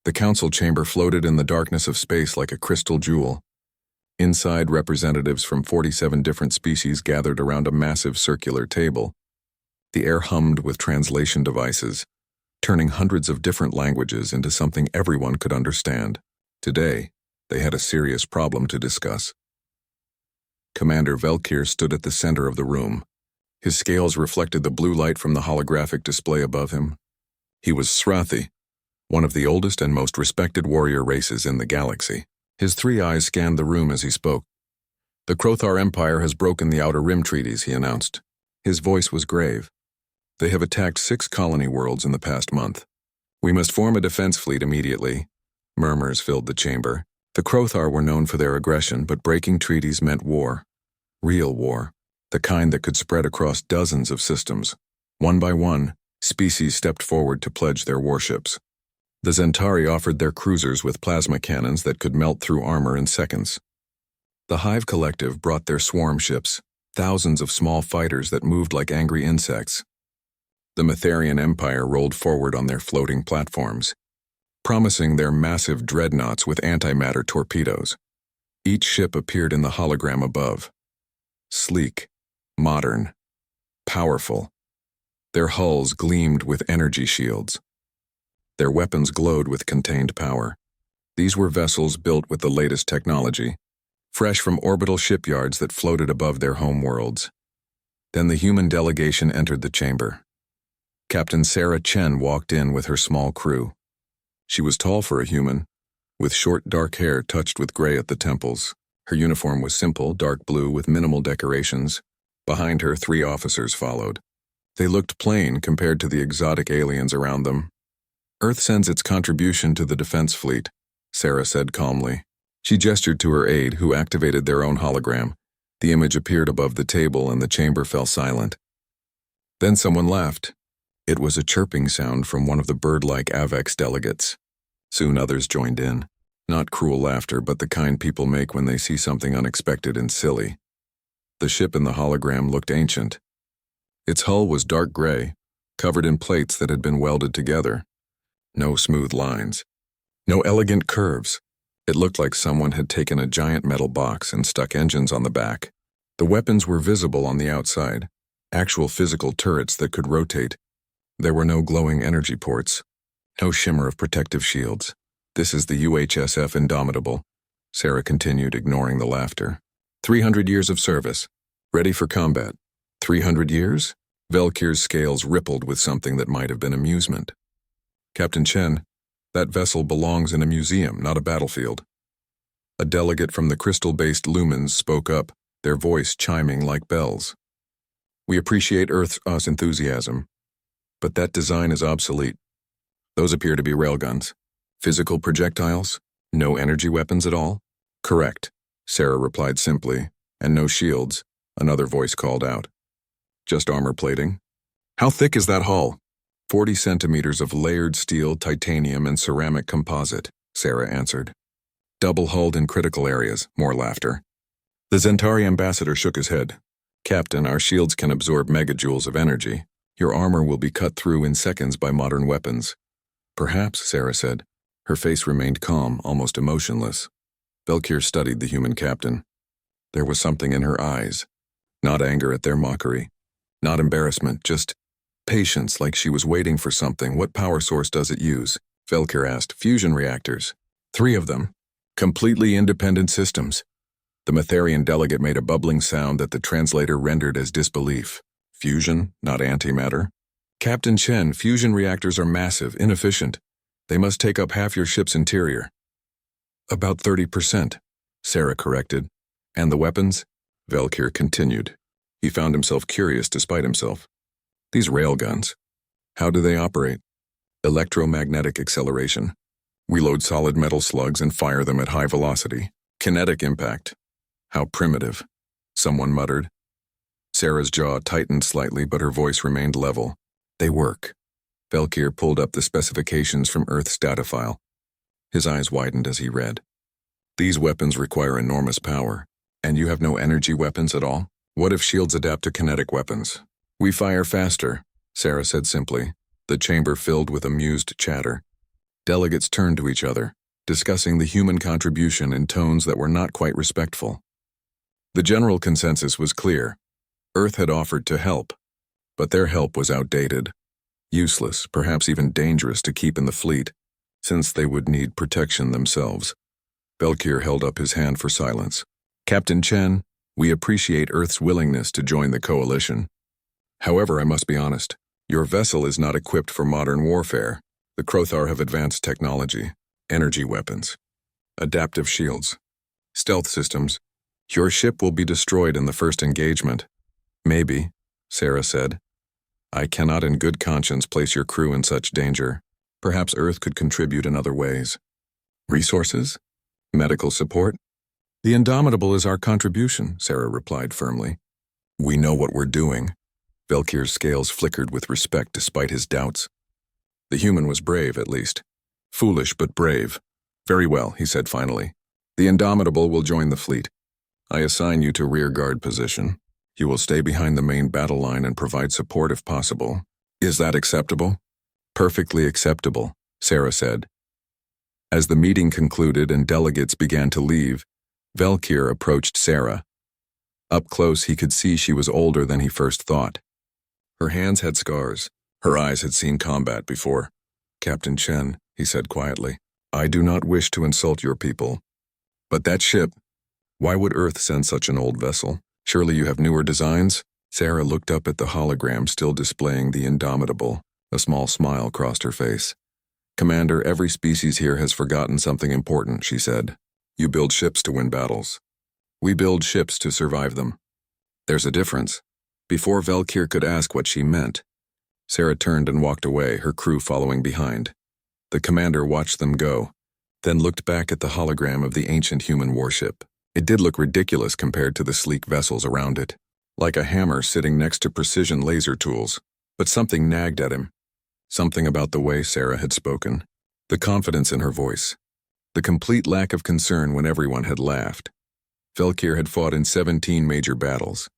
The council chamber floated in the darkness of space like a crystal jewel. Inside, representatives from 47 different species gathered around a massive circular table. The air hummed with translation devices, turning hundreds of different languages into something everyone could understand. Today, they had a serious problem to discuss. Commander Velkir stood at the center of the room. His scales reflected the blue light from the holographic display above him. He was Srathi, one of the oldest and most respected warrior races in the galaxy. His three eyes scanned the room as he spoke. "The Krothar Empire has broken the Outer Rim treaties," he announced. His voice was grave. "They have attacked 6 colony worlds in the past month. We must form a defense fleet immediately." Murmurs filled the chamber. The Krothar were known for their aggression, but breaking treaties meant war. Real war. The kind that could spread across dozens of systems. One by one, species stepped forward to pledge their warships. The Zentari offered their cruisers with plasma cannons that could melt through armor in seconds. The Hive Collective brought their swarm ships, thousands of small fighters that moved like angry insects. The Matharian Empire rolled forward on their floating platforms, promising their massive dreadnoughts with antimatter torpedoes. Each ship appeared in the hologram above. Sleek, modern, powerful. Their hulls gleamed with energy shields. Their weapons glowed with contained power. These were vessels built with the latest technology, fresh from orbital shipyards that floated above their home worlds. Then the human delegation entered the chamber. Captain Sarah Chen walked in with her small crew. She was tall for a human, with short dark hair touched with gray at the temples. Her uniform was simple, dark blue with minimal decorations. Behind her, 3 officers followed. They looked plain compared to the exotic aliens around them. "Earth sends its contribution to the defense fleet," Sarah said calmly. She gestured to her aide, who activated their own hologram. The image appeared above the table and the chamber fell silent. Then someone laughed. It was a chirping sound from one of the bird-like Avex delegates. Soon others joined in. Not cruel laughter, but the kind people make when they see something unexpected and silly. The ship in the hologram looked ancient. Its hull was dark gray, covered in plates that had been welded together. No smooth lines. No elegant curves. It looked like someone had taken a giant metal box and stuck engines on the back. The weapons were visible on the outside, actual physical turrets that could rotate. There were no glowing energy ports, no shimmer of protective shields. "This is the UHSF Indomitable," Sarah continued, ignoring the laughter. 300 years of service, ready for combat." 300 years? Velkir's scales rippled with something that might have been amusement. "Captain Chen, that vessel belongs in a museum, not a battlefield." A delegate from the crystal-based lumens spoke up, their voice chiming like bells. "We appreciate Earth's enthusiasm, but that design is obsolete. Those appear to be railguns. Physical projectiles? No energy weapons at all?" "Correct," Sarah replied simply. "And no shields," another voice called out. "Just armor plating." "How thick is that hull?" 40 centimeters of layered steel, titanium, and ceramic composite, Sarah answered. "Double-hulled in critical areas," more laughter. The Zentari ambassador shook his head. "Captain, our shields can absorb megajoules of energy. Your armor will be cut through in seconds by modern weapons." "Perhaps," Sarah said. Her face remained calm, almost emotionless. Velkir studied the human captain. There was something in her eyes. Not anger at their mockery. Not embarrassment, just patience, like she was waiting for something. "What power source does it use?" Velkir asked. "Fusion reactors. 3 of them. Completely independent systems." The Matharian delegate made a bubbling sound that the translator rendered as disbelief. "Fusion, not antimatter?" "Captain Chen, fusion reactors are massive, inefficient. They must take up half your ship's interior." "About 30%, Sarah corrected. "And the weapons?" Velkir continued. He found himself curious despite himself. "These railguns, how do they operate?" "Electromagnetic acceleration. We load solid metal slugs and fire them at high velocity. Kinetic impact." "How primitive," someone muttered. Sarah's jaw tightened slightly, but her voice remained level. "They work." Velkir pulled up the specifications from Earth's data file. His eyes widened as he read. "These weapons require enormous power, and you have no energy weapons at all? What if shields adapt to kinetic weapons?" "We fire faster," Sarah said simply. The chamber filled with amused chatter. Delegates turned to each other, discussing the human contribution in tones that were not quite respectful. The general consensus was clear. Earth had offered to help, but their help was outdated, useless, perhaps even dangerous to keep in the fleet, since they would need protection themselves. Valkyr held up his hand for silence. Captain Chen, we appreciate Earth's willingness to join the coalition. However, I must be honest, your vessel is not equipped for modern warfare. The Krothar have advanced technology, energy weapons, adaptive shields, stealth systems. Your ship will be destroyed in the first engagement. Maybe, Sarah said. I cannot in good conscience place your crew in such danger. Perhaps Earth could contribute in other ways. Resources? Medical support? The Indomitable is our contribution, Sarah replied firmly. We know what we're doing. Valkyr's scales flickered with respect despite his doubts. The human was brave, at least. Foolish, but brave. Very well, he said finally. The Indomitable will join the fleet. I assign you to rear guard position. You will stay behind the main battle line and provide support if possible. Is that acceptable? Perfectly acceptable, Sarah said. As the meeting concluded and delegates began to leave, Valkyr approached Sarah. Up close, he could see she was older than he first thought. Her hands had scars. Her eyes had seen combat before. Captain Chen, he said quietly, I do not wish to insult your people. But that ship, why would Earth send such an old vessel? Surely you have newer designs? Sarah looked up at the hologram still displaying the Indomitable. A small smile crossed her face. Commander, every species here has forgotten something important, she said. You build ships to win battles. We build ships to survive them. There's a difference. Before Valkyr could ask what she meant, Sarah turned and walked away, her crew following behind. The commander watched them go, then looked back at the hologram of the ancient human warship. It did look ridiculous compared to the sleek vessels around it, like a hammer sitting next to precision laser tools. But something nagged at him. Something about the way Sarah had spoken, the confidence in her voice, the complete lack of concern when everyone had laughed. Valkyr had fought in 17 major battles.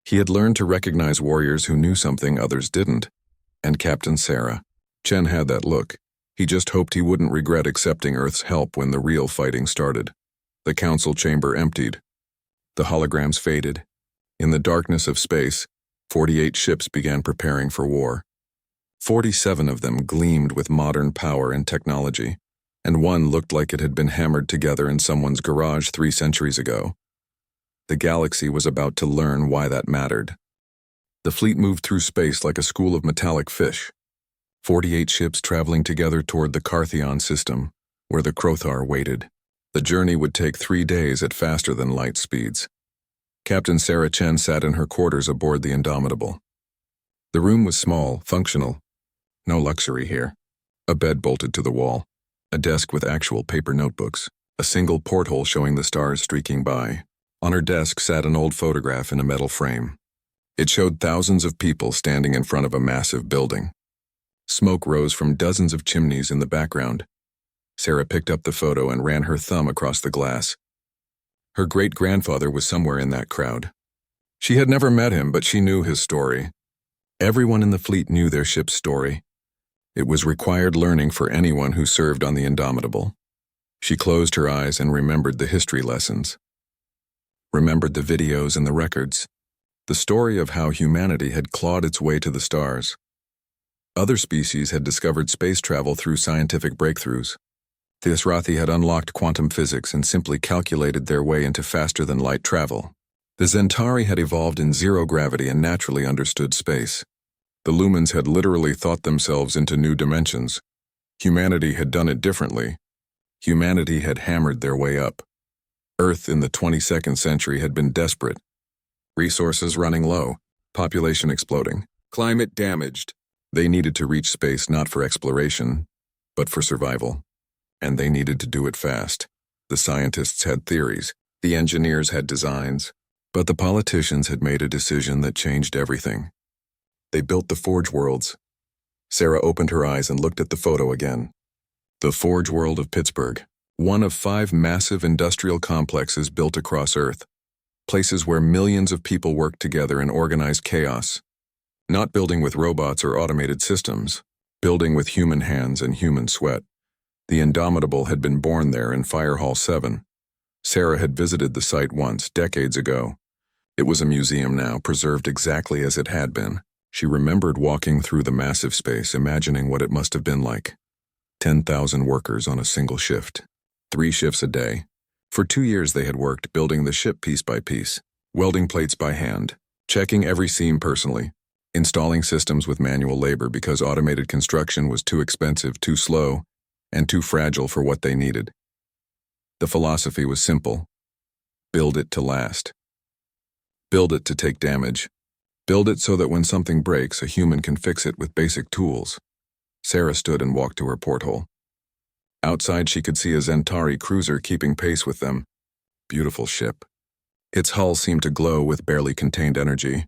He had learned to recognize warriors who knew something others didn't. And Captain Sarah. Chen had that look. He just hoped he wouldn't regret accepting Earth's help when the real fighting started. The council chamber emptied. The holograms faded. In the darkness of space, 48 ships began preparing for war. 47 of them gleamed with modern power and technology, and one looked like it had been hammered together in someone's garage 3 centuries ago. The galaxy was about to learn why that mattered. The fleet moved through space like a school of metallic fish. 48 ships traveling together toward the Carthion system, where the Krothar waited. The journey would take 3 days at faster than light speeds. Captain Sarah Chen sat in her quarters aboard the Indomitable. The room was small, functional. No luxury here. A bed bolted to the wall, a desk with actual paper notebooks, a single porthole showing the stars streaking by. On her desk sat an old photograph in a metal frame. It showed thousands of people standing in front of a massive building. Smoke rose from dozens of chimneys in the background. Sarah picked up the photo and ran her thumb across the glass. Her great-grandfather was somewhere in that crowd. She had never met him, but she knew his story. Everyone in the fleet knew their ship's story. It was required learning for anyone who served on the Indomitable. She closed her eyes and remembered the history lessons. Remembered the videos and the records. The story of how humanity had clawed its way to the stars. Other species had discovered space travel through scientific breakthroughs. The Asrathi had unlocked quantum physics and simply calculated their way into faster-than-light travel. The Zentari had evolved in zero gravity and naturally understood space. The Lumens had literally thought themselves into new dimensions. Humanity had done it differently. Humanity had hammered their way up. Earth in the 22nd century had been desperate. Resources running low, population exploding, climate damaged. They needed to reach space not for exploration, but for survival. And they needed to do it fast. The scientists had theories, the engineers had designs, but the politicians had made a decision that changed everything. They built the Forge Worlds. Sarah opened her eyes and looked at the photo again. The Forge World of Pittsburgh, one of 5 massive industrial complexes built across Earth. Places where millions of people worked together in organized chaos. Not building with robots or automated systems, building with human hands and human sweat. The Indomitable had been born there in Fire Hall 7. Sarah had visited the site once, decades ago. It was a museum now, preserved exactly as it had been. She remembered walking through the massive space, imagining what it must have been like. 10,000 workers on a single shift. 3 shifts a day. For 2 years they had worked, building the ship piece by piece, welding plates by hand, checking every seam personally, installing systems with manual labor because automated construction was too expensive, too slow, and too fragile for what they needed. The philosophy was simple. Build it to last. Build it to take damage. Build it so that when something breaks, a human can fix it with basic tools. Sarah stood and walked to her porthole. Outside she could see a Zentari cruiser keeping pace with them. Beautiful ship. Its hull seemed to glow with barely contained energy.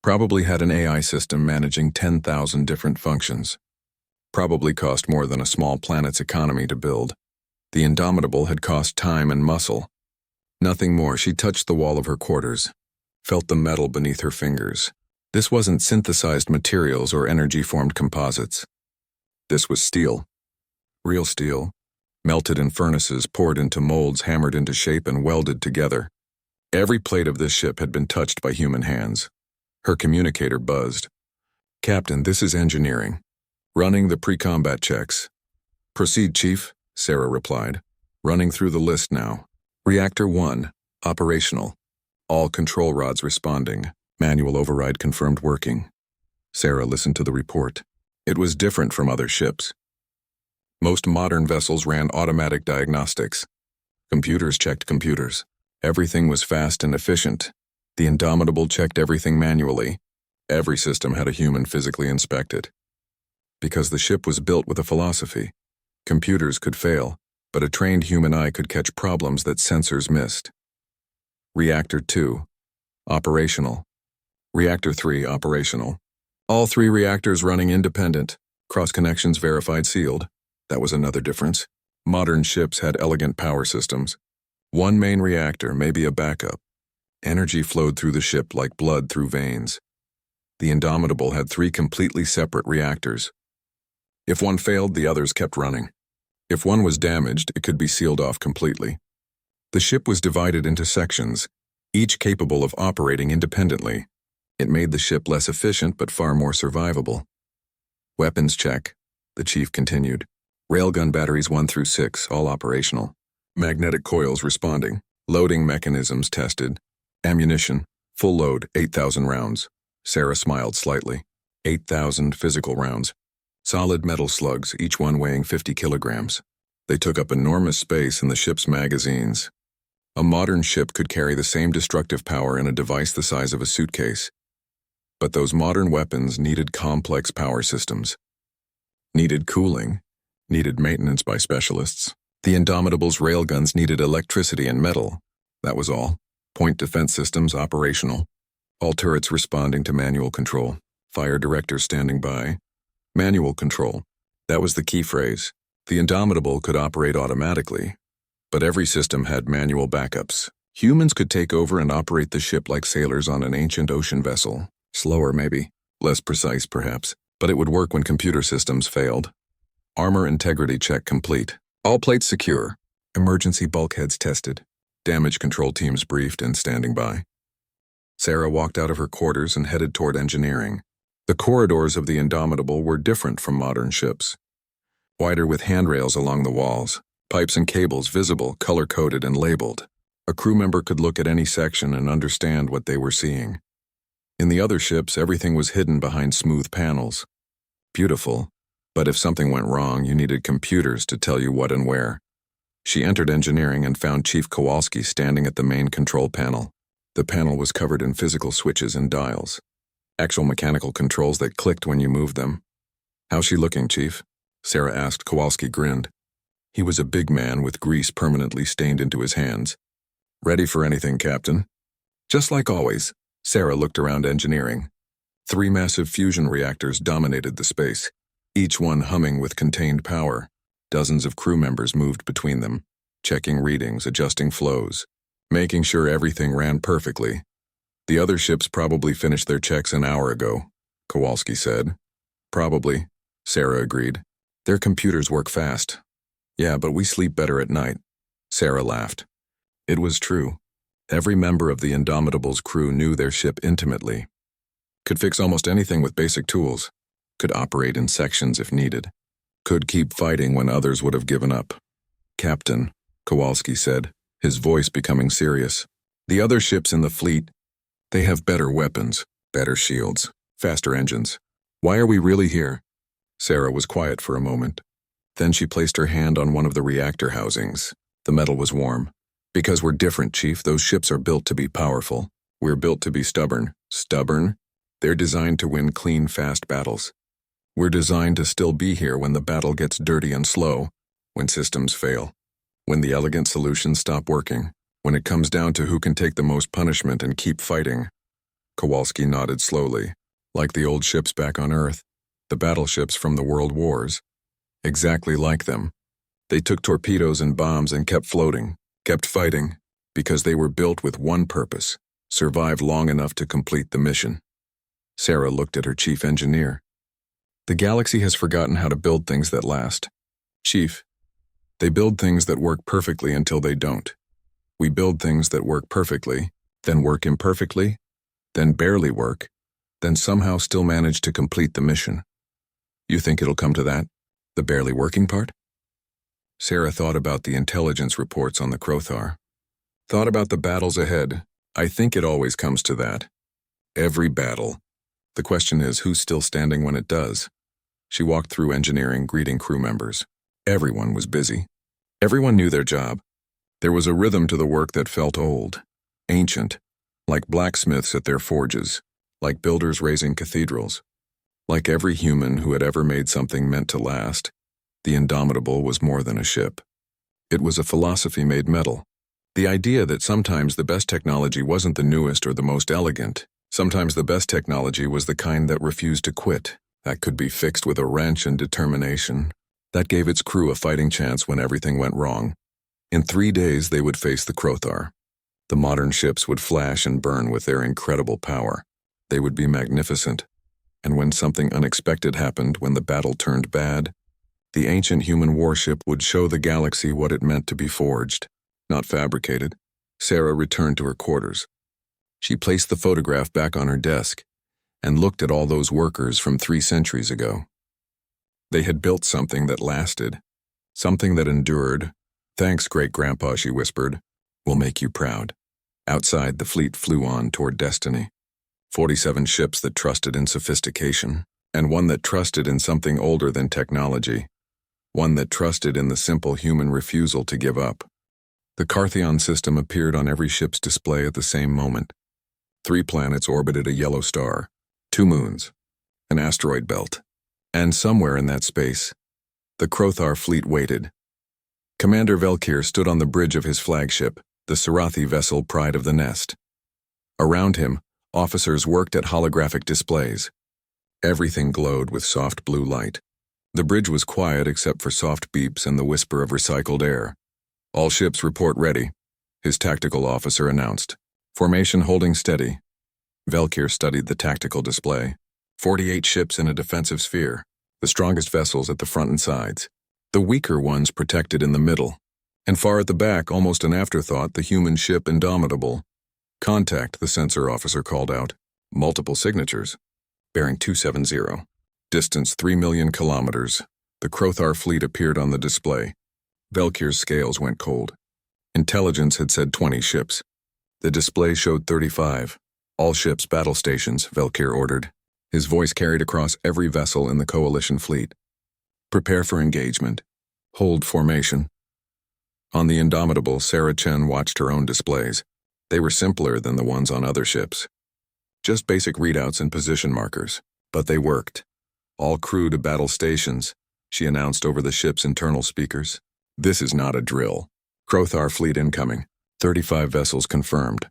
Probably had an AI system managing 10,000 different functions. Probably cost more than a small planet's economy to build. The Indomitable had cost time and muscle. Nothing more. She touched the wall of her quarters, felt the metal beneath her fingers. This wasn't synthesized materials or energy-formed composites. This was steel. Real steel, melted in furnaces, poured into molds, hammered into shape, and welded together. Every plate of this ship had been touched by human hands. Her communicator buzzed. "Captain, this is engineering. Running the pre-combat checks." "Proceed, Chief," Sarah replied. "Running through the list now. Reactor 1, operational. All control rods responding. Manual override confirmed working." Sarah listened to the report. It was different from other ships. Most modern vessels ran automatic diagnostics. Computers checked computers. Everything was fast and efficient. The Indomitable checked everything manually. Every system had a human physically inspect it. Because the ship was built with a philosophy. Computers could fail, but a trained human eye could catch problems that sensors missed. Reactor 2, operational. Reactor 3, operational. All 3 reactors running independent. Cross-connections verified, sealed. That was another difference. Modern ships had elegant power systems. 1 main reactor, maybe a backup. Energy flowed through the ship like blood through veins. The Indomitable had 3 completely separate reactors. If one failed, the others kept running. If one was damaged, it could be sealed off completely. The ship was divided into sections, each capable of operating independently. It made the ship less efficient but far more survivable. Weapons check, the chief continued. Railgun batteries 1 through 6, all operational. Magnetic coils responding. Loading mechanisms tested. Ammunition, full load, 8,000 rounds. Sarah smiled slightly. 8,000 physical rounds. Solid metal slugs, each one weighing 50 kilograms. They took up enormous space in the ship's magazines. A modern ship could carry the same destructive power in a device the size of a suitcase. But those modern weapons needed complex power systems. Needed cooling. Needed maintenance by specialists. The Indomitable's railguns needed electricity and metal. That was all. Point defense systems operational. All turrets responding to manual control. Fire director standing by. Manual control. That was the key phrase. The Indomitable could operate automatically, but every system had manual backups. Humans could take over and operate the ship like sailors on an ancient ocean vessel. Slower maybe, less precise perhaps, but it would work when computer systems failed. Armor integrity check complete. All plates secure. Emergency bulkheads tested. Damage control teams briefed and standing by. Sarah walked out of her quarters and headed toward engineering. The corridors of the Indomitable were different from modern ships. Wider with handrails along the walls, pipes and cables visible, color-coded and labeled. A crew member could look at any section and understand what they were seeing. In the other ships, everything was hidden behind smooth panels. Beautiful, but if something went wrong, you needed computers to tell you what and where. She entered engineering and found Chief Kowalski standing at the main control panel. The panel was covered in physical switches and dials. Actual mechanical controls that clicked when you moved them. "How's she looking, Chief?" Sarah asked. Kowalski grinned. He was a big man with grease permanently stained into his hands. "Ready for anything, Captain." Just like always, Sarah looked around engineering. 3 massive fusion reactors dominated the space, each one humming with contained power. Dozens of crew members moved between them, checking readings, adjusting flows, making sure everything ran perfectly. "The other ships probably finished their checks an hour ago," Kowalski said. "Probably," Sarah agreed. "Their computers work fast. Yeah, but we sleep better at night. Sarah laughed. It was true. Every member of the Indomitable's crew knew their ship intimately. Could fix almost anything with basic tools. Could operate in sections if needed. Could keep fighting when others would have given up. Captain, Kowalski said, his voice becoming serious. The other ships in the fleet, they have better weapons, better shields, faster engines. Why are we really here? Sarah was quiet for a moment. Then she placed her hand on one of the reactor housings. The metal was warm. Because we're different, Chief. Those ships are built to be powerful. We're built to be stubborn. Stubborn? They're designed to win clean, fast battles. We're designed to still be here when the battle gets dirty and slow, when systems fail, when the elegant solutions stop working, when it comes down to who can take the most punishment and keep fighting. Kowalski nodded slowly, like the old ships back on Earth, the battleships from the World Wars. Exactly like them. They took torpedoes and bombs and kept floating, kept fighting, because they were built with one purpose: survive long enough to complete the mission. Sarah looked at her chief engineer. The galaxy has forgotten how to build things that last. Chief, they build things that work perfectly until they don't. We build things that work perfectly, then work imperfectly, then barely work, then somehow still manage to complete the mission. You think it'll come to that? The barely working part? Sarah thought about the intelligence reports on the Crothar. Thought about the battles ahead. I think it always comes to that. Every battle. The question is, who's still standing when it does? She walked through engineering, greeting crew members. Everyone was busy. Everyone knew their job. There was a rhythm to the work that felt old, ancient, like blacksmiths at their forges, like builders raising cathedrals. Like every human who had ever made something meant to last, the Indomitable was more than a ship. It was a philosophy made metal. The idea that sometimes the best technology wasn't the newest or the most elegant. Sometimes the best technology was the kind that refused to quit, that could be fixed with a wrench and determination, that gave its crew a fighting chance when everything went wrong. In 3 days they would face the Crothar. The modern ships would flash and burn with their incredible power. They would be magnificent. And when something unexpected happened, when the battle turned bad, the ancient human warship would show the galaxy what it meant to be forged, not fabricated. Sarah returned to her quarters. She placed the photograph back on her desk and looked at all those workers from 3 centuries ago. They had built something that lasted, something that endured. Thanks, great-grandpa, she whispered. We'll make you proud. Outside, the fleet flew on toward destiny. 47 ships that trusted in sophistication, and one that trusted in something older than technology. One that trusted in the simple human refusal to give up. The Carthion system appeared on every ship's display at the same moment. 3 planets orbited a yellow star, 2 moons, an asteroid belt, and somewhere in that space, the Crothar fleet waited. Commander Velkir stood on the bridge of his flagship, the Sarathi vessel Pride of the Nest. Around him, officers worked at holographic displays. Everything glowed with soft blue light. The bridge was quiet except for soft beeps and the whisper of recycled air. All ships report ready, his tactical officer announced. Formation holding steady. Velkir studied the tactical display. 48 ships in a defensive sphere, the strongest vessels at the front and sides, the weaker ones protected in the middle, and far at the back, almost an afterthought, the human ship Indomitable. Contact, the sensor officer called out. Multiple signatures. Bearing 270. Distance 3 million kilometers. The Crothar fleet appeared on the display. Velkir's scales went cold. Intelligence had said 20 ships. The display showed 35. All ships battle stations, Velkir ordered. His voice carried across every vessel in the coalition fleet. Prepare for engagement. Hold formation. On the Indomitable, Sarah Chen watched her own displays. They were simpler than the ones on other ships. Just basic readouts and position markers. But they worked. All crew to battle stations, she announced over the ship's internal speakers. This is not a drill. Crothar fleet incoming. 35 vessels confirmed.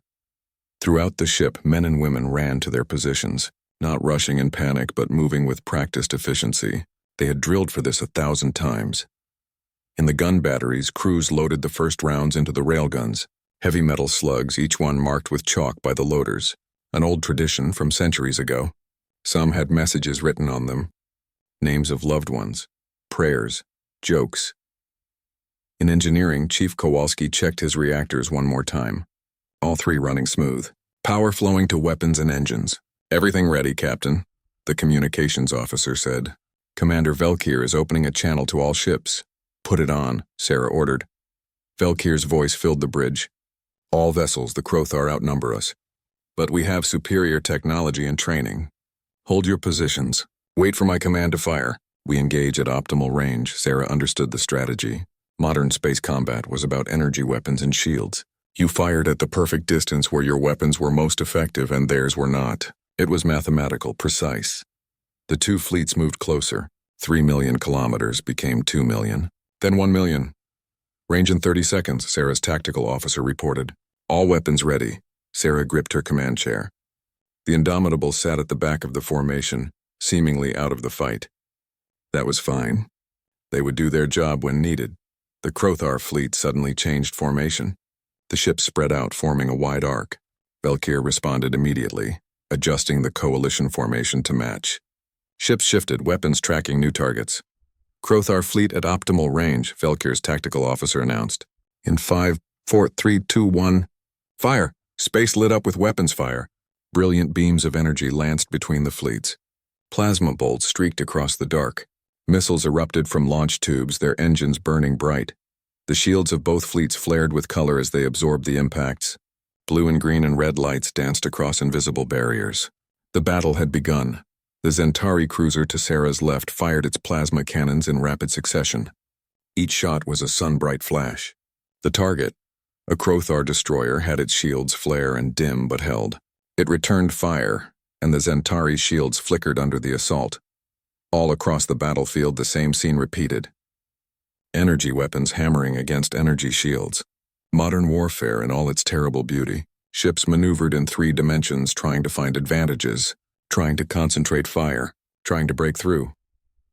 Throughout the ship, men and women ran to their positions, not rushing in panic but moving with practiced efficiency. They had drilled for this 1,000 times. In the gun batteries, crews loaded the first rounds into the railguns, heavy metal slugs, each one marked with chalk by the loaders, an old tradition from centuries ago. Some had messages written on them, names of loved ones, prayers, jokes. In engineering, Chief Kowalski checked his reactors one more time. All three running smooth. Power flowing to weapons and engines. Everything ready, Captain, the communications officer said. Commander Velkir is opening a channel to all ships. Put it on, Sarah ordered. Velkir's voice filled the bridge. All vessels, the Krothar outnumber us. But we have superior technology and training. Hold your positions. Wait for my command to fire. We engage at optimal range. Sarah understood the strategy. Modern space combat was about energy weapons and shields. You fired at the perfect distance where your weapons were most effective and theirs were not. It was mathematical, precise. The two fleets moved closer. 3 million kilometers became 2 million. Then 1 million. Range in 30 seconds, Sarah's tactical officer reported. All weapons ready. Sarah gripped her command chair. The Indomitable sat at the back of the formation, seemingly out of the fight. That was fine. They would do their job when needed. The Krothar fleet suddenly changed formation. The ships spread out, forming a wide arc. Velkir responded immediately, adjusting the coalition formation to match. Ships shifted, weapons tracking new targets. Krothar fleet at optimal range, Velkir's tactical officer announced. In 5, 4, 3, 2, 1, fire! Space lit up with weapons fire. Brilliant beams of energy lanced between the fleets. Plasma bolts streaked across the dark. Missiles erupted from launch tubes, their engines burning bright. The shields of both fleets flared with color as they absorbed the impacts. Blue and green and red lights danced across invisible barriers. The battle had begun. The Zentari cruiser to Sarah's left fired its plasma cannons in rapid succession. Each shot was a sun-bright flash. The target, a Krothar destroyer, had its shields flare and dim but held. It returned fire, and the Zentari shields flickered under the assault. All across the battlefield, the same scene repeated. Energy weapons hammering against energy shields. Modern warfare in all its terrible beauty. Ships maneuvered in 3 dimensions, trying to find advantages, trying to concentrate fire, trying to break through.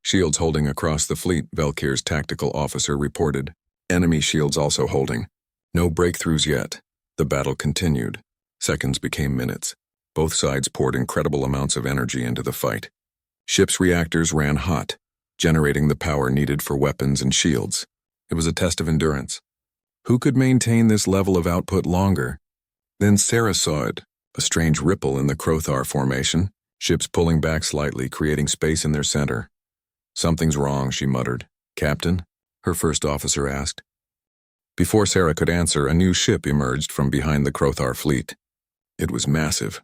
Shields holding across the fleet, Velkir's tactical officer reported. Enemy shields also holding. No breakthroughs yet. The battle continued. Seconds became minutes. Both sides poured incredible amounts of energy into the fight. Ships' reactors ran hot, generating the power needed for weapons and shields. It was a test of endurance. Who could maintain this level of output longer? Then Sarah saw it, a strange ripple in the Krothar formation, ships pulling back slightly, creating space in their center. Something's wrong, she muttered. Captain? Her first officer asked. Before Sarah could answer, a new ship emerged from behind the Krothar fleet. It was massive,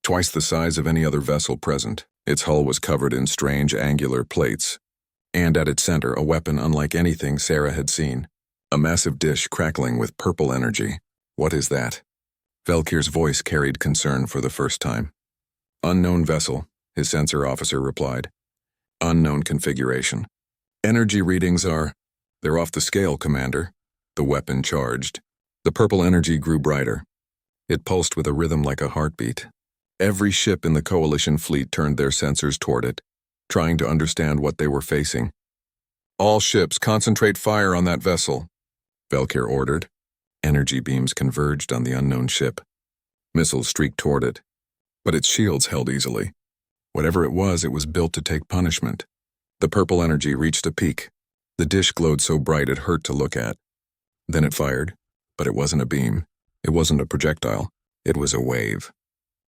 twice the size of any other vessel present. Its hull was covered in strange angular plates, and at its center a weapon unlike anything Sarah had seen. A massive dish crackling with purple energy. What is that? Velkir's voice carried concern for the first time. Unknown vessel, his sensor officer replied. Unknown configuration. Energy readings they're off the scale, Commander. The weapon charged. The purple energy grew brighter. It pulsed with a rhythm like a heartbeat. Every ship in the coalition fleet turned their sensors toward it, trying to understand what they were facing. All ships, concentrate fire on that vessel, Velkir ordered. Energy beams converged on the unknown ship. Missiles streaked toward it, but its shields held easily. Whatever it was built to take punishment. The purple energy reached a peak. The dish glowed so bright it hurt to look at. Then it fired, but it wasn't a beam. It wasn't a projectile. It was a wave.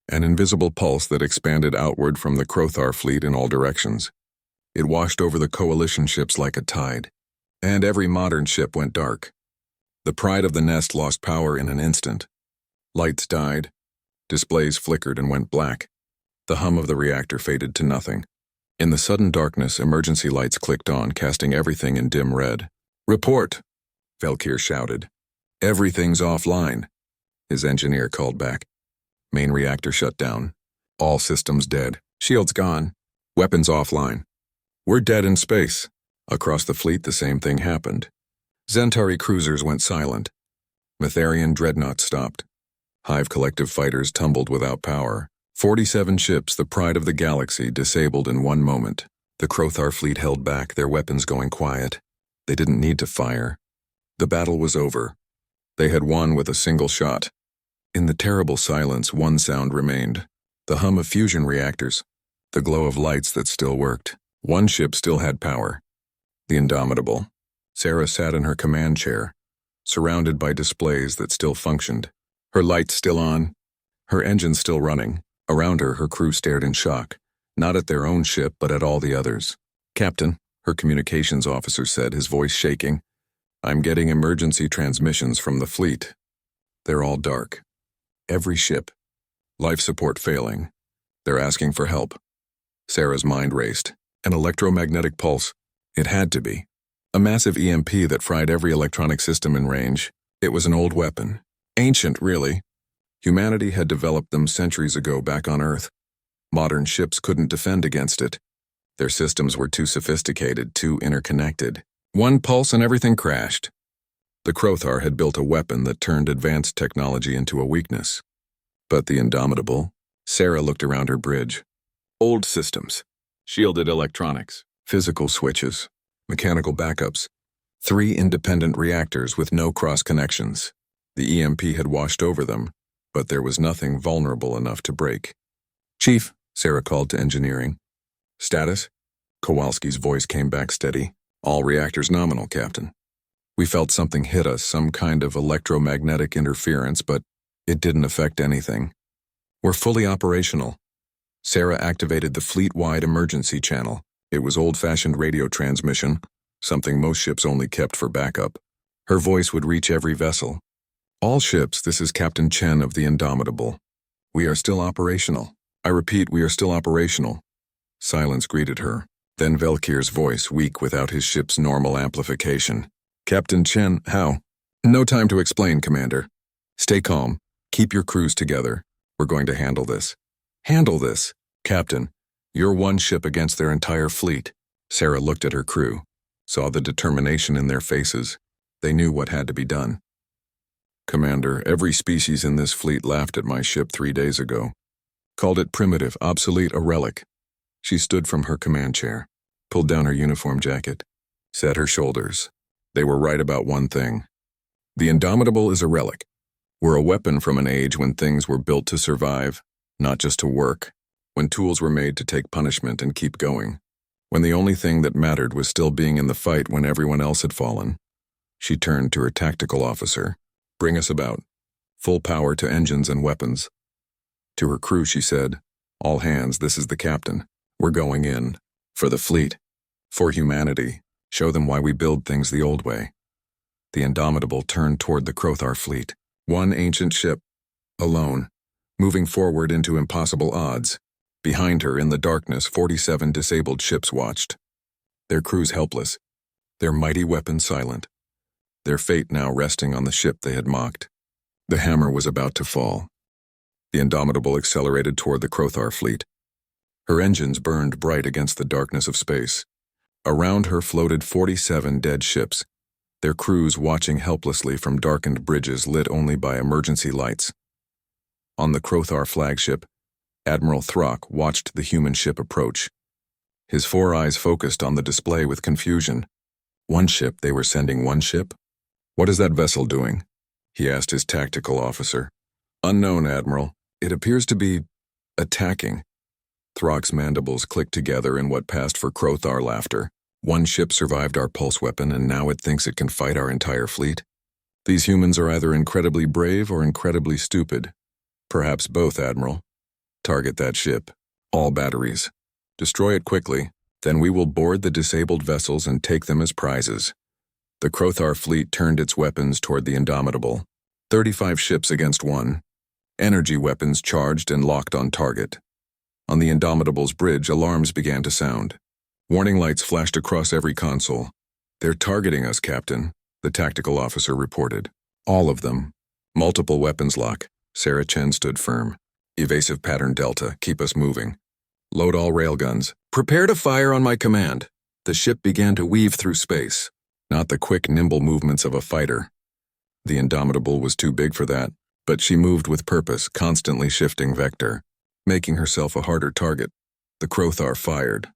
An invisible pulse that expanded outward from the Krothar fleet in all directions. It washed over the coalition ships like a tide, and every modern ship went dark. The pride of the nest lost power in an instant. Lights died. Displays flickered and went black. The hum of the reactor faded to nothing. In the sudden darkness, emergency lights clicked on, casting everything in dim red. Report, Velkir shouted. Everything's offline, his engineer called back. Main reactor shut down. All systems dead. Shields gone. Weapons offline. We're dead in space. Across the fleet, the same thing happened. Zentari cruisers went silent. Metharian dreadnoughts stopped. Hive collective fighters tumbled without power. 47 ships, the pride of the galaxy, disabled in one moment. The Krothar fleet held back, their weapons going quiet. They didn't need to fire. The battle was over. They had won with a single shot. In the terrible silence, one sound remained. The hum of fusion reactors. The glow of lights that still worked. One ship still had power. The Indomitable. Sarah sat in her command chair, surrounded by displays that still functioned. Her lights still on, her engines still running. Around her, her crew stared in shock, not at their own ship, but at all the others. "Captain," her communications officer said, his voice shaking, "I'm getting emergency transmissions from the fleet. They're all dark. Every ship. Life support failing. They're asking for help." Sarah's mind raced. An electromagnetic pulse. It had to be. A massive EMP that fried every electronic system in range. It was an old weapon. Ancient, really. Humanity had developed them centuries ago back on Earth. Modern ships couldn't defend against it. Their systems were too sophisticated, too interconnected. One pulse and everything crashed. The Crothar had built a weapon that turned advanced technology into a weakness. But the Indomitable? Sarah looked around her bridge. Old systems. Shielded electronics. Physical switches. Mechanical backups. 3 independent reactors with no cross-connections. The EMP had washed over them, but there was nothing vulnerable enough to break. "Chief," Sarah called to engineering. "Status?" Kowalski's voice came back steady. "All reactors nominal, Captain. We felt something hit us, some kind of electromagnetic interference, but it didn't affect anything. We're fully operational." Sarah activated the fleet-wide emergency channel. It was old-fashioned radio transmission, something most ships only kept for backup. Her voice would reach every vessel. "All ships, this is Captain Chen of the Indomitable. We are still operational. I repeat, we are still operational." Silence greeted her. Then Velkir's voice, weak without his ship's normal amplification. "Captain Chen, how?" "No time to explain, Commander. Stay calm. Keep your crews together. We're going to handle this." "Handle this?" "Captain, you're one ship against their entire fleet." Sarah looked at her crew, saw the determination in their faces. They knew what had to be done. "Commander, every species in this fleet laughed at my ship 3 days ago. Called it primitive, obsolete, a relic." She stood from her command chair, pulled down her uniform jacket, set her shoulders. They were right about one thing. The Indomitable is a relic. We're a weapon from an age when things were built to survive, not just to work, when tools were made to take punishment and keep going, when the only thing that mattered was still being in the fight when everyone else had fallen. She turned to her tactical officer. "Bring us about. Full power to engines and weapons." To her crew she said, "All hands, this is the captain. We're going in. For the fleet. For humanity. Show them why we build things the old way." The Indomitable turned toward the Crothar fleet. One ancient ship. Alone. Moving forward into impossible odds. Behind her, in the darkness, 47 disabled ships watched. Their crews helpless. Their mighty weapons silent. Their fate now resting on the ship they had mocked. The hammer was about to fall. The Indomitable accelerated toward the Crothar fleet. Her engines burned bright against the darkness of space. Around her floated 47 dead ships, their crews watching helplessly from darkened bridges lit only by emergency lights. On the Crothar flagship, Admiral Throck watched the human ship approach. His 4 eyes focused on the display with confusion. One ship? They were sending one ship? "What is that vessel doing?" he asked his tactical officer. "Unknown, Admiral. It appears to be attacking." Throck's mandibles clicked together in what passed for Crothar laughter. "One ship survived our pulse weapon, and now it thinks it can fight our entire fleet? These humans are either incredibly brave or incredibly stupid. Perhaps both, Admiral. Target that ship. All batteries. Destroy it quickly. Then we will board the disabled vessels and take them as prizes." The Crothar fleet turned its weapons toward the Indomitable. 35 ships against 1. Energy weapons charged and locked on target. On the Indomitable's bridge, alarms began to sound. Warning lights flashed across every console. "They're targeting us, Captain," the tactical officer reported. "All of them. Multiple weapons lock." Sarah Chen stood firm. "Evasive pattern Delta, keep us moving. Load all railguns. Prepare to fire on my command." The ship began to weave through space, not the quick, nimble movements of a fighter. The Indomitable was too big for that, but she moved with purpose, constantly shifting vector, making herself a harder target. The Crothar fired.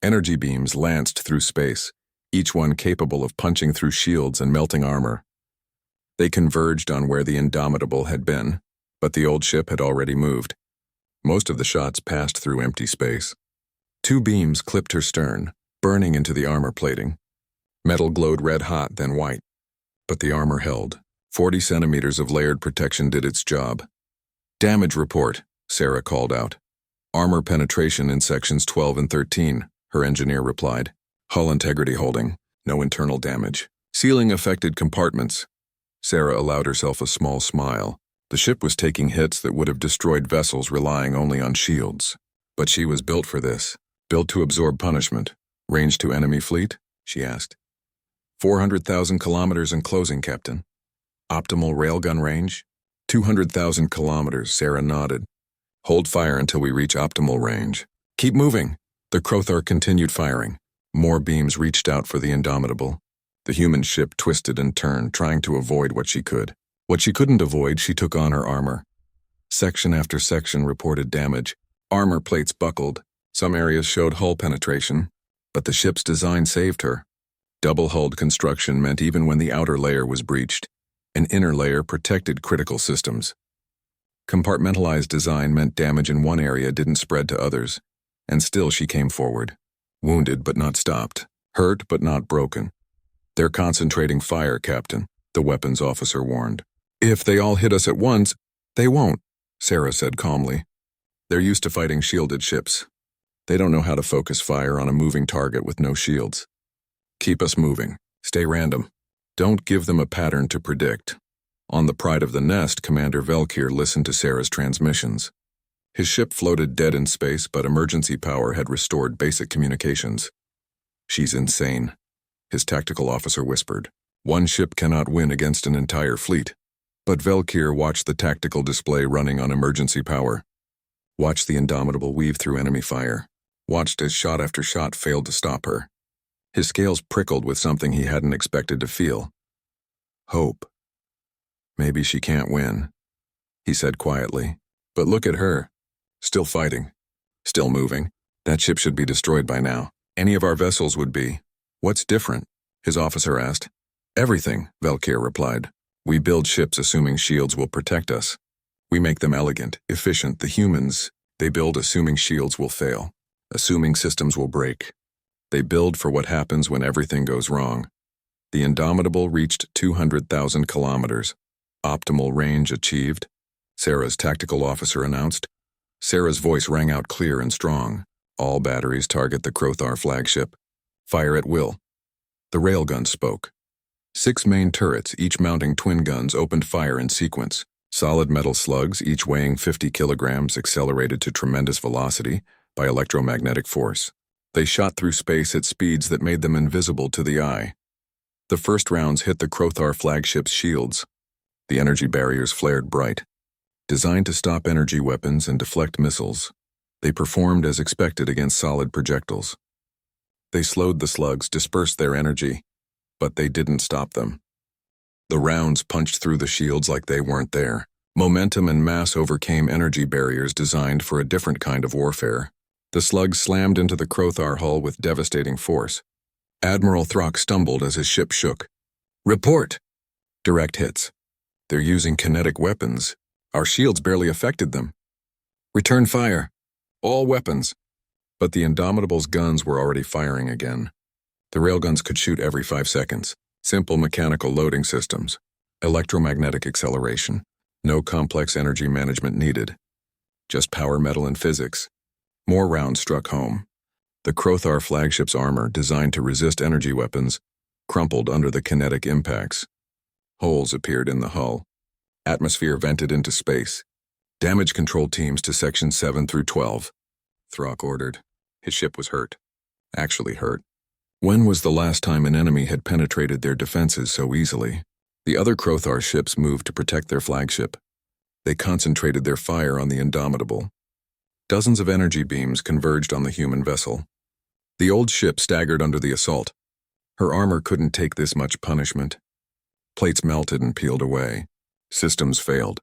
Energy beams lanced through space, each one capable of punching through shields and melting armor. They converged on where the Indomitable had been, but the old ship had already moved. Most of the shots passed through empty space. 2 beams clipped her stern, burning into the armor plating. Metal glowed red-hot, then white. But the armor held. 40 centimeters of layered protection did its job. "Damage report," Sarah called out. "Armor penetration in sections 12 and 13, her engineer replied. "Hull integrity holding. No internal damage. Sealing affected compartments." Sarah allowed herself a small smile. The ship was taking hits that would have destroyed vessels relying only on shields. But she was built for this. Built to absorb punishment. "Range to enemy fleet?" she asked. 400,000 kilometers in closing, Captain." "Optimal railgun range?" 200,000 kilometers, Sarah nodded. "Hold fire until we reach optimal range." "Keep moving." The Crothar continued firing. More beams reached out for the Indomitable. The human ship twisted and turned, trying to avoid what she could. What she couldn't avoid, she took on her armor. Section after section reported damage. Armor plates buckled. Some areas showed hull penetration. But the ship's design saved her. Double-hulled construction meant even when the outer layer was breached, an inner layer protected critical systems. Compartmentalized design meant damage in one area didn't spread to others, and still she came forward. Wounded but not stopped. Hurt but not broken. "They're concentrating fire, Captain," the weapons officer warned. "If they all hit us at once, they won't," Sarah said calmly. "They're used to fighting shielded ships. They don't know how to focus fire on a moving target with no shields. Keep us moving. Stay random. Don't give them a pattern to predict." On the Pride of the Nest, Commander Velkir listened to Sarah's transmissions. His ship floated dead in space, but emergency power had restored basic communications. "She's insane," his tactical officer whispered. "One ship cannot win against an entire fleet." But Velkir watched the tactical display running on emergency power. Watched the Indomitable weave through enemy fire. Watched as shot after shot failed to stop her. His scales prickled with something he hadn't expected to feel. Hope. "Maybe she can't win," he said quietly. "But look at her. Still fighting. Still moving. That ship should be destroyed by now. Any of our vessels would be." "What's different?" his officer asked. "Everything," Velkir replied. "We build ships assuming shields will protect us. We make them elegant, efficient. The humans, they build assuming shields will fail, assuming systems will break. They build for what happens when everything goes wrong." The Indomitable reached 200,000 kilometers. "Optimal range achieved," Sarah's tactical officer announced. Sarah's voice rang out clear and strong. "All batteries target the Crothar flagship. Fire at will." The railgun spoke. 6 main turrets, each mounting twin guns, opened fire in sequence. Solid metal slugs, each weighing 50 kilograms, accelerated to tremendous velocity by electromagnetic force. They shot through space at speeds that made them invisible to the eye. The first rounds hit the Crothar flagship's shields. The energy barriers flared bright. Designed to stop energy weapons and deflect missiles, they performed as expected against solid projectiles. They slowed the slugs, dispersed their energy, but they didn't stop them. The rounds punched through the shields like they weren't there. Momentum and mass overcame energy barriers designed for a different kind of warfare. The slugs slammed into the Crothar hull with devastating force. Admiral Throck stumbled as his ship shook. "Report!" "Direct hits. They're using kinetic weapons. Our shields barely affected them." "Return fire. All weapons." But the Indomitable's guns were already firing again. The railguns could shoot every 5 seconds. Simple mechanical loading systems. Electromagnetic acceleration. No complex energy management needed. Just power, metal, and physics. More rounds struck home. The Crothar flagship's armor, designed to resist energy weapons, crumpled under the kinetic impacts. Holes appeared in the hull. Atmosphere vented into space. "Damage control teams to sections 7 through 12. Throck ordered. His ship was hurt. Actually hurt. When was the last time an enemy had penetrated their defenses so easily? The other Crothar ships moved to protect their flagship. They concentrated their fire on the Indomitable. Dozens of energy beams converged on the human vessel. The old ship staggered under the assault. Her armor couldn't take this much punishment. Plates melted and peeled away. Systems failed.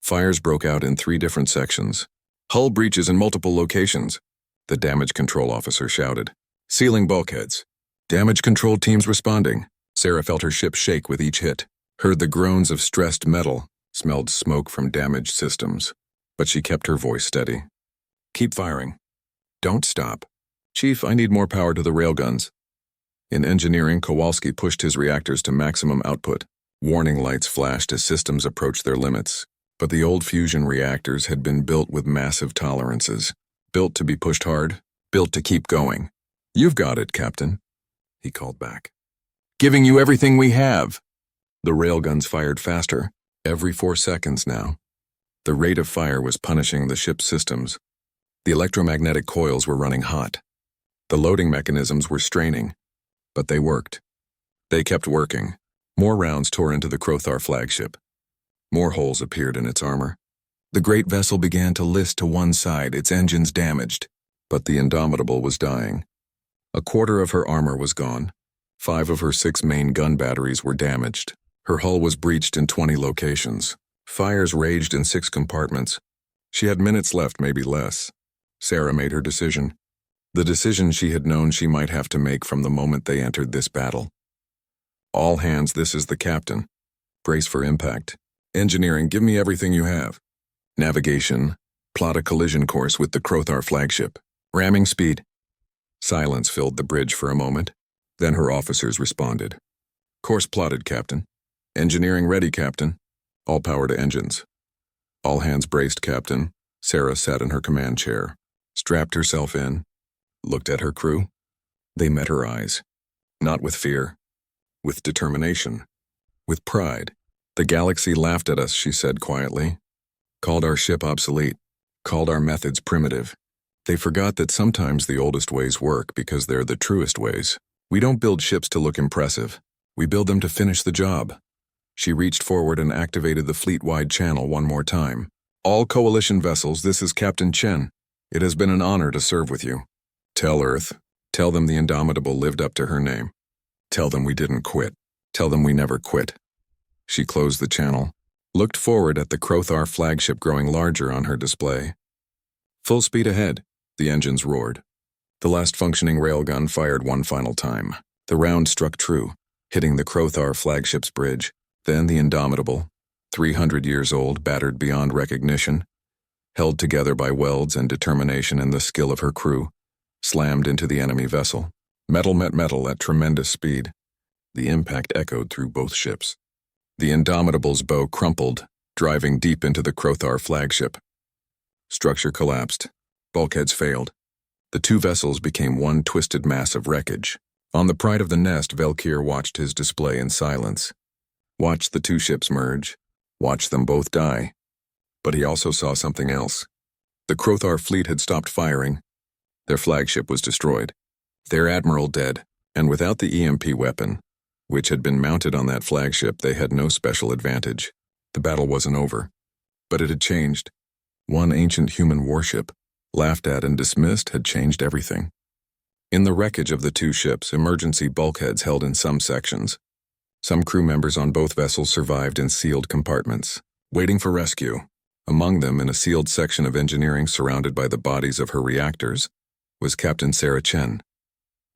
Fires broke out in 3 different sections. "Hull breaches in multiple locations," the damage control officer shouted. "Sealing bulkheads. Damage control teams responding." Sarah felt her ship shake with each hit, heard the groans of stressed metal, smelled smoke from damaged systems. But she kept her voice steady. "Keep firing. Don't stop. Chief, I need more power to the railguns." In engineering, Kowalski pushed his reactors to maximum output. Warning lights flashed as systems approached their limits. But the old fusion reactors had been built with massive tolerances. Built to be pushed hard, built to keep going. "You've got it, Captain," he called back. "Giving you everything we have." The railguns fired faster, every 4 seconds now. The rate of fire was punishing the ship's systems. The electromagnetic coils were running hot. The loading mechanisms were straining, but they worked. They kept working. More rounds tore into the Krothar flagship. More holes appeared in its armor. The great vessel began to list to one side, its engines damaged. But the Indomitable was dying. A quarter of her armor was gone. 5 of her 6 main gun batteries were damaged. Her hull was breached in 20 locations. Fires raged in 6 compartments. She had minutes left, maybe less. Sarah made her decision. The decision she had known she might have to make from the moment they entered this battle. "All hands, this is the captain. Brace for impact. Engineering, give me everything you have. Navigation, plot a collision course with the Krothar flagship. Ramming speed." Silence filled the bridge for a moment. Then her officers responded. "Course plotted, Captain. Engineering ready, Captain. All power to engines." All hands braced, Captain. Sarah sat in her command chair, strapped herself in, looked at her crew. They met her eyes. Not with fear. With determination. With pride. "The galaxy laughed at us," she said quietly. "Called our ship obsolete. Called our methods primitive. They forgot that sometimes the oldest ways work because they're the truest ways. We don't build ships to look impressive. We build them to finish the job." She reached forward and activated the fleet-wide channel one more time. "All Coalition vessels, this is Captain Chen. It has been an honor to serve with you. Tell Earth. Tell them the Indomitable lived up to her name. Tell them we didn't quit. Tell them we never quit." She closed the channel, looked forward at the Krothar flagship growing larger on her display. Full speed ahead, the engines roared. The last functioning railgun fired one final time. The round struck true, hitting the Krothar flagship's bridge. Then the Indomitable, 300 years old, battered beyond recognition, held together by welds and determination and the skill of her crew, slammed into the enemy vessel. Metal met metal at tremendous speed. The impact echoed through both ships. The Indomitable's bow crumpled, driving deep into the Krothar flagship. Structure collapsed. Bulkheads failed. The 2 vessels became one twisted mass of wreckage. On the Pride of the Nest, Velkir watched his display in silence. Watched the 2 ships merge. Watched them both die. But he also saw something else. The Krothar fleet had stopped firing. Their flagship was destroyed. Their admiral dead, and without the EMP weapon, which had been mounted on that flagship, they had no special advantage. The battle wasn't over. But it had changed. One ancient human warship, laughed at and dismissed, had changed everything. In the wreckage of the 2 ships, emergency bulkheads held in some sections. Some crew members on both vessels survived in sealed compartments, waiting for rescue. Among them, in a sealed section of engineering surrounded by the bodies of her reactors, was Captain Sarah Chen,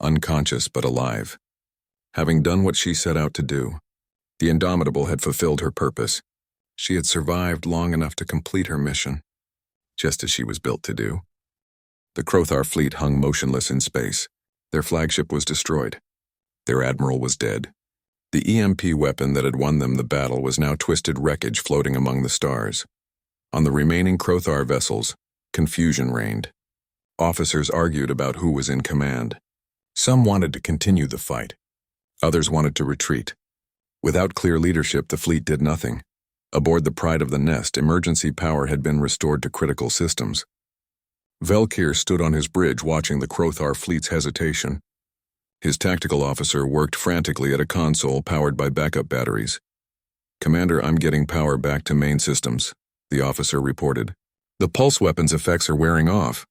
unconscious but alive. Having done what she set out to do, the Indomitable had fulfilled her purpose. She had survived long enough to complete her mission, just as she was built to do. The Krothar fleet hung motionless in space. Their flagship was destroyed. Their admiral was dead. The EMP weapon that had won them the battle was now twisted wreckage floating among the stars. On the remaining Krothar vessels, confusion reigned. Officers argued about who was in command. Some wanted to continue the fight. Others wanted to retreat. Without clear leadership, the fleet did nothing. Aboard the Pride of the Nest, emergency power had been restored to critical systems. Velkir stood on his bridge watching the Krothar fleet's hesitation. His tactical officer worked frantically at a console powered by backup batteries. "Commander, I'm getting power back to main systems," the officer reported. "The pulse weapons effects are wearing off.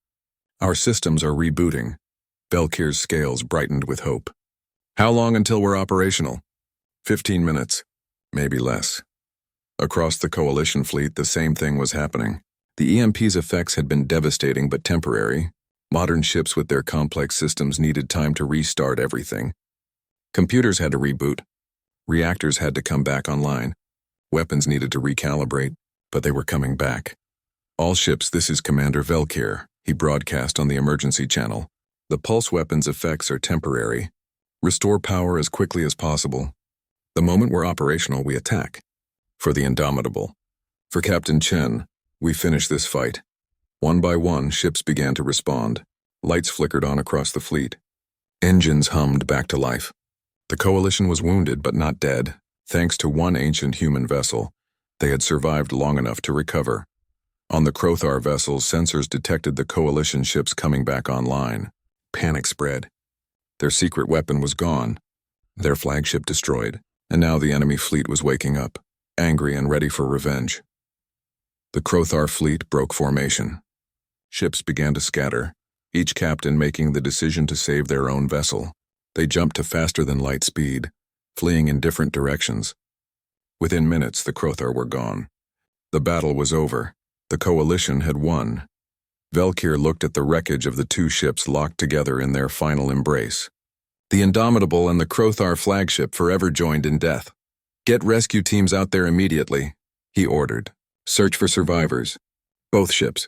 Our systems are rebooting." Velkir's scales brightened with hope. "How long until we're operational?" 15 minutes, maybe less. Across the Coalition fleet, the same thing was happening. The EMP's effects had been devastating but temporary. Modern ships with their complex systems needed time to restart everything. Computers had to reboot. Reactors had to come back online. Weapons needed to recalibrate, but they were coming back. "All ships, this is Commander Velkir," he broadcast on the emergency channel. "The pulse weapons effects are temporary. Restore power as quickly as possible. The moment we're operational, we attack. For the Indomitable. For Captain Chen, we finish this fight. One by one, ships began to respond. Lights flickered on across the fleet. Engines hummed back to life. The Coalition was wounded but not dead. Thanks to one ancient human vessel, they had survived long enough to recover. On the Crothar vessels, sensors detected the Coalition ships coming back online. Panic spread. Their secret weapon was gone, their flagship destroyed, and now the enemy fleet was waking up, angry and ready for revenge. The Crothar fleet broke formation. Ships began to scatter, each captain making the decision to save their own vessel. They jumped to faster-than-light speed, fleeing in different directions. Within minutes, the Crothar were gone. The battle was over. The Coalition had won. Velkir looked at the wreckage of the two ships locked together in their final embrace. The Indomitable and the Crothar flagship forever joined in death. Get rescue teams out there immediately, he ordered. Search for survivors. Both ships.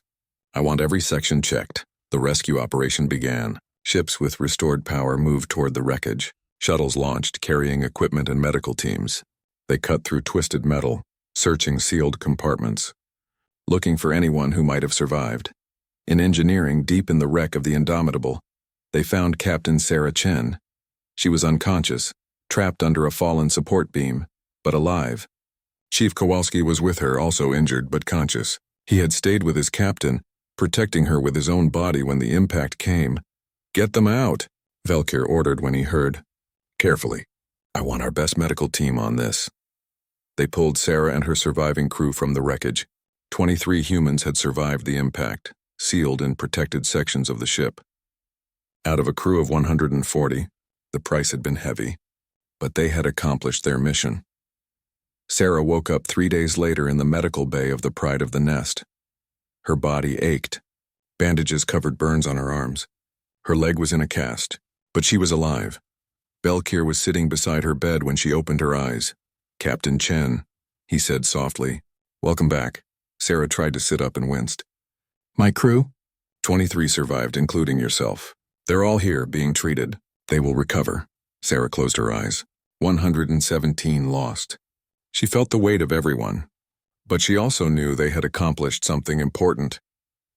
I want every section checked. The rescue operation began. Ships with restored power moved toward the wreckage. Shuttles launched, carrying equipment and medical teams. They cut through twisted metal, searching sealed compartments, looking for anyone who might have survived. In engineering, deep in the wreck of the Indomitable, they found Captain Sarah Chen. She was unconscious, trapped under a fallen support beam, but alive. Chief Kowalski was with her, also injured but conscious. He had stayed with his captain, protecting her with his own body when the impact came. Get them out, Velkir ordered when he heard. Carefully. I want our best medical team on this. They pulled Sarah and her surviving crew from the wreckage. 23 humans had survived the impact, sealed in protected sections of the ship. Out of a crew of 140, the price had been heavy, but they had accomplished their mission. Sarah woke up 3 days later in the medical bay of the Pride of the Nest. Her body ached. Bandages covered burns on her arms. Her leg was in a cast, but she was alive. Velkir was sitting beside her bed when she opened her eyes. Captain Chen, he said softly. Welcome back. Sarah tried to sit up and winced. My crew? 23 survived, including yourself. They're all here, being treated. They will recover. Sarah closed her eyes. 117 lost. She felt the weight of everyone. But she also knew they had accomplished something important.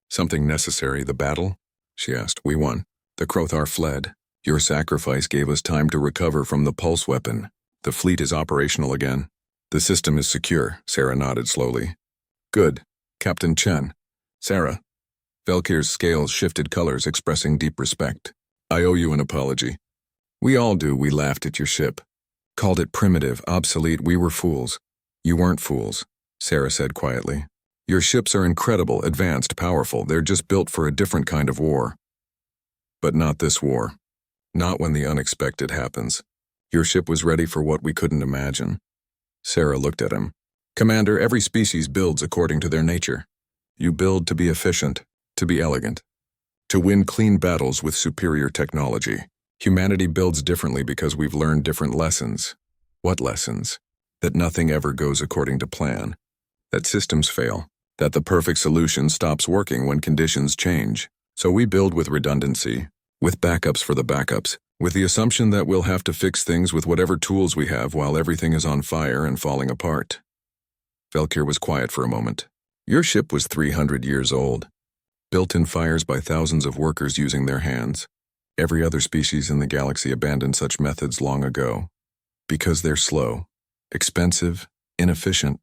Something necessary. The battle? She asked. We won. The Crothar fled. Your sacrifice gave us time to recover from the pulse weapon. The fleet is operational again. The system is secure, Sarah nodded slowly. Good. Captain Chen. Sarah. Velkir's scales shifted colors, expressing deep respect. I owe you an apology. We all do. We laughed at your ship. Called it primitive, obsolete. We were fools. You weren't fools, Sarah said quietly. Your ships are incredible, advanced, powerful. They're just built for a different kind of war. But not this war. Not when the unexpected happens. Your ship was ready for what we couldn't imagine. Sarah looked at him. Commander, every species builds according to their nature. You build to be efficient, to be elegant, to win clean battles with superior technology. Humanity builds differently because we've learned different lessons. What lessons? That nothing ever goes according to plan. That systems fail. That the perfect solution stops working when conditions change. So we build with redundancy, with backups for the backups, with the assumption that we'll have to fix things with whatever tools we have while everything is on fire and falling apart. Velkir was quiet for a moment. Your ship was 300 years old, built in fires by thousands of workers using their hands. Every other species in the galaxy abandoned such methods long ago. Because they're slow, expensive, inefficient,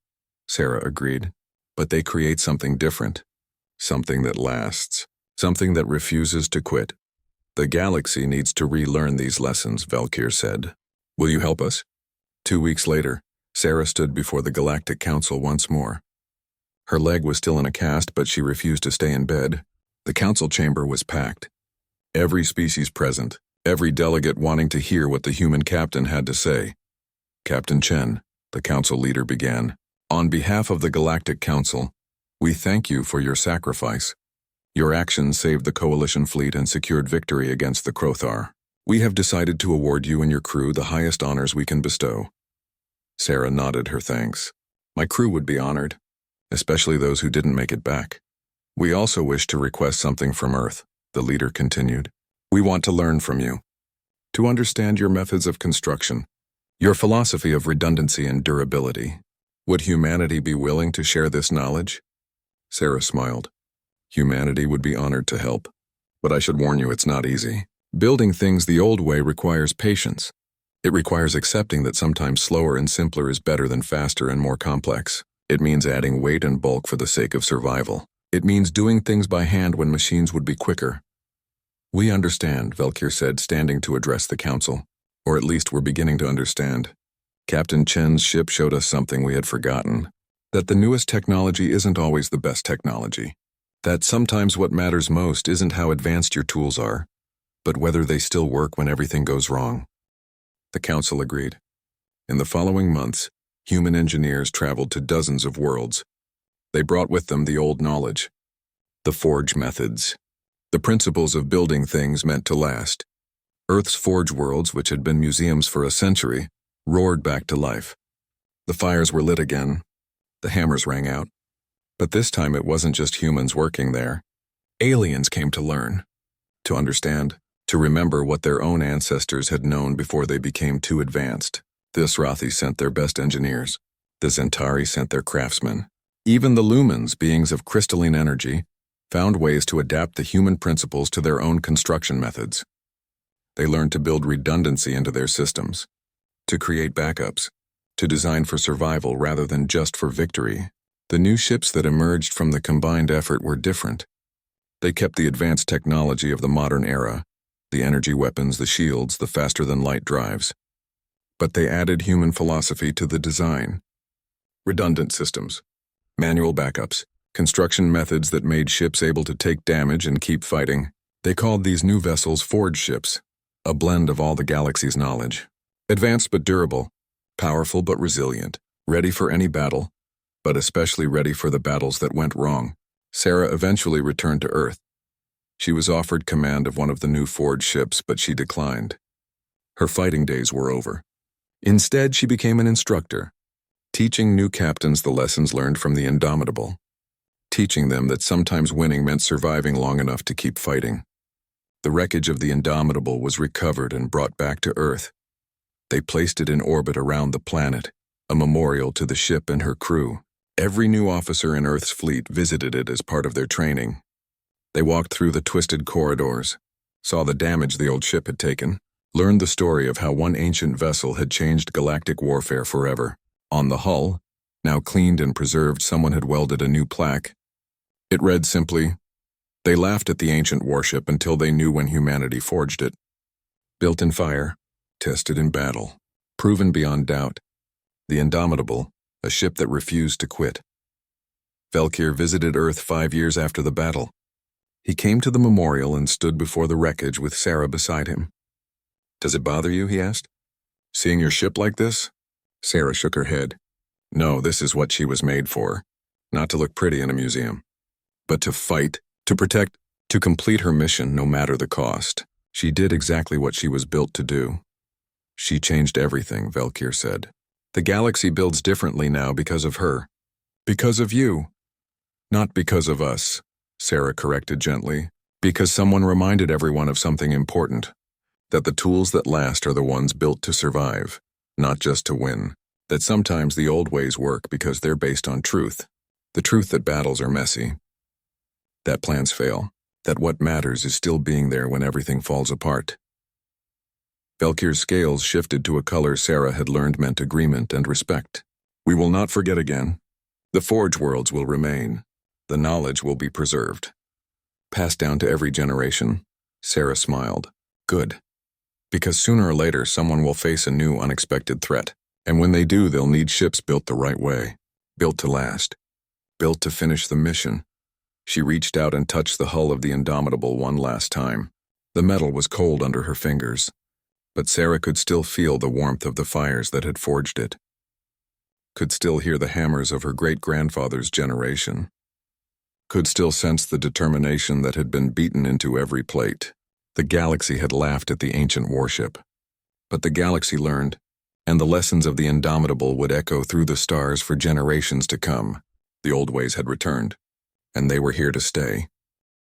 Sarah agreed. But they create something different. Something that lasts. Something that refuses to quit. The galaxy needs to relearn these lessons, Velkir said. Will you help us? 2 weeks later, Sarah stood before the Galactic Council once more. Her leg was still in a cast, but she refused to stay in bed. The council chamber was packed. Every species present, every delegate wanting to hear what the human captain had to say. Captain Chen, the council leader began. On behalf of the Galactic Council, we thank you for your sacrifice. Your actions saved the Coalition fleet and secured victory against the Crothar. We have decided to award you and your crew the highest honors we can bestow. Sarah nodded her thanks. My crew would be honored, especially those who didn't make it back. We also wish to request something from Earth, the leader continued. We want to learn from you. to understand your methods of construction, your philosophy of redundancy and durability. Would humanity be willing to share this knowledge? Sarah smiled. Humanity would be honored to help. But I should warn you, it's not easy. Building things the old way requires patience. It requires accepting that sometimes slower and simpler is better than faster and more complex. It means adding weight and bulk for the sake of survival. It means doing things by hand when machines would be quicker. We understand, Valkyr said, standing to address the council. Or at least we're beginning to understand. Captain Chen's ship showed us something we had forgotten. That the newest technology isn't always the best technology. That sometimes what matters most isn't how advanced your tools are, but whether they still work when everything goes wrong. The council agreed. In the following months, human engineers traveled to dozens of worlds. They brought with them the old knowledge, the forge methods, the principles of building things meant to last. Earth's forge worlds, which had been museums for a century, roared back to life. The fires were lit again. The hammers rang out. But this time it wasn't just humans working there. Aliens came to learn, to understand, to remember what their own ancestors had known before they became too advanced. The Asrathi sent their best engineers. The Zentari sent their craftsmen. Even the Lumens, beings of crystalline energy, found ways to adapt the human principles to their own construction methods. They learned to build redundancy into their systems, to create backups, to design for survival rather than just for victory. The new ships that emerged from the combined effort were different. They kept the advanced technology of the modern era, the energy weapons, the shields, the faster-than-light drives. But they added human philosophy to the design. Redundant systems, manual backups, construction methods that made ships able to take damage and keep fighting. They called these new vessels forge ships, a blend of all the galaxy's knowledge. Advanced but durable, powerful but resilient, ready for any battle, but especially ready for the battles that went wrong. Sarah eventually returned to Earth. She was offered command of one of the new forge ships, but she declined. Her fighting days were over. Instead, she became an instructor, teaching new captains the lessons learned from the Indomitable, teaching them that sometimes winning meant surviving long enough to keep fighting. The wreckage of the Indomitable was recovered and brought back to Earth. They placed it in orbit around the planet, a memorial to the ship and her crew. Every new officer in Earth's fleet visited it as part of their training. They walked through the twisted corridors, saw the damage the old ship had taken, learned the story of how one ancient vessel had changed galactic warfare forever. On the hull, now cleaned and preserved, someone had welded a new plaque. It read simply, "They laughed at the ancient warship until they knew when humanity forged it. Built in fire, tested in battle, proven beyond doubt. The Indomitable, a ship that refused to quit." Valkyr visited Earth 5 years after the battle. He came to the memorial and stood before the wreckage with Sarah beside him. "Does it bother you?" he asked. "Seeing your ship like this?" Sarah shook her head. No, this is what she was made for. Not to look pretty in a museum, but to fight, to protect, to complete her mission no matter the cost. She did exactly what she was built to do. She changed everything, Valkyr said. The galaxy builds differently now because of her. Because of you. Not because of us, Sarah corrected gently. Because someone reminded everyone of something important. That the tools that last are the ones built to survive, not just to win. That sometimes the old ways work because they're based on truth. The truth that battles are messy. That plans fail. That what matters is still being there when everything falls apart. Valkyr's scales shifted to a color Sarah had learned meant agreement and respect. We will not forget again. The forge worlds will remain. The knowledge will be preserved. Passed down to every generation. Sarah smiled. Good. Because sooner or later someone will face a new unexpected threat. And when they do, they'll need ships built the right way. Built to last. Built to finish the mission. She reached out and touched the hull of the Indomitable one last time. The metal was cold under her fingers, but Sarah could still feel the warmth of the fires that had forged it. Could still hear the hammers of her great-grandfather's generation. Could still sense the determination that had been beaten into every plate. The galaxy had laughed at the ancient warship. But the galaxy learned, and the lessons of the Indomitable would echo through the stars for generations to come. The old ways had returned, and they were here to stay.